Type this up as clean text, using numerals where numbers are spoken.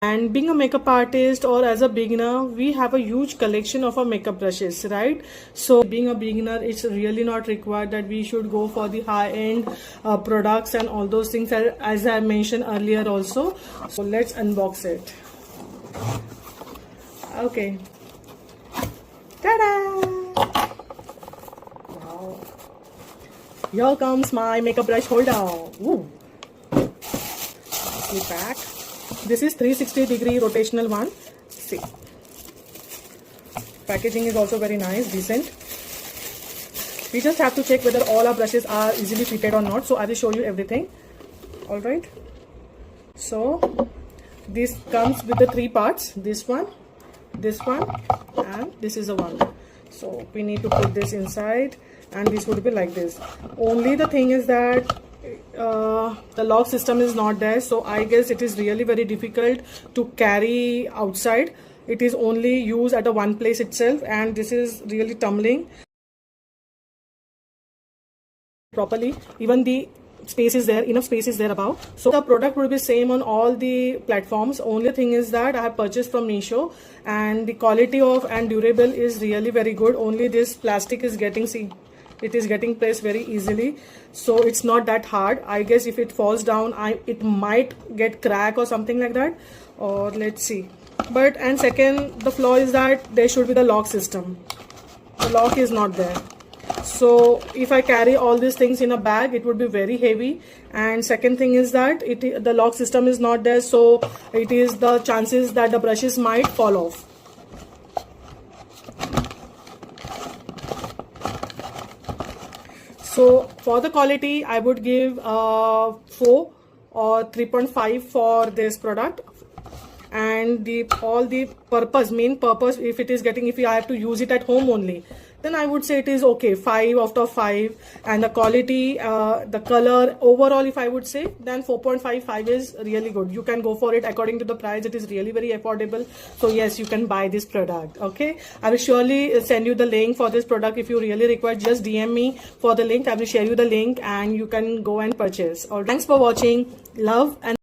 And being a makeup artist or as a beginner, we have a huge collection of our makeup brushes, right? So being a beginner, it's really not required that we should go for the high-end products and all those things, as I mentioned earlier also. So let's unbox it. Okay. Ta-da! Wow. Here comes my makeup brush holder. Woo! Nicely packed. This is 360-degree rotational one. See, packaging is also very nice, decent. We just have to check whether all our brushes are easily fitted or not. So I will show you everything. All right. So this comes with the three parts. This one, and this is the one. So we need to put this inside, and this would be like this. Only the thing is that the lock system is not there, so I guess it is really very difficult to carry outside. It is only used at a one place itself, and this is really tumbling properly. Even the space is there, enough space is there above. So the product will be same on all the platforms. Only thing is that I have purchased from Meesho, and the quality of and durable is really very good. Only this plastic is getting, see, it is getting placed very easily, so it's not that hard. I guess if it falls down, it might get crack or something like that, or let's see. But and second, the flaw is that there should be the lock system. The lock is not there. So if I carry all these things in a bag, it would be very heavy. And second thing is that the lock system is not there, so it is the chances that the brushes might fall off. So for the quality, I would give 4 or 3.5 for this product. And main purpose, if I have to use it at home only, then I would say it is okay, 5 out of 5. And the quality, the color, overall, if I would say, then 4.55 is really good. You can go for it. According to the price, it is really very affordable. So yes, you can buy this product. Okay, I will surely send you the link for this product. If you really require, just DM me for the link. I will share you the link and you can go and purchase. All right. Thanks for watching. Love and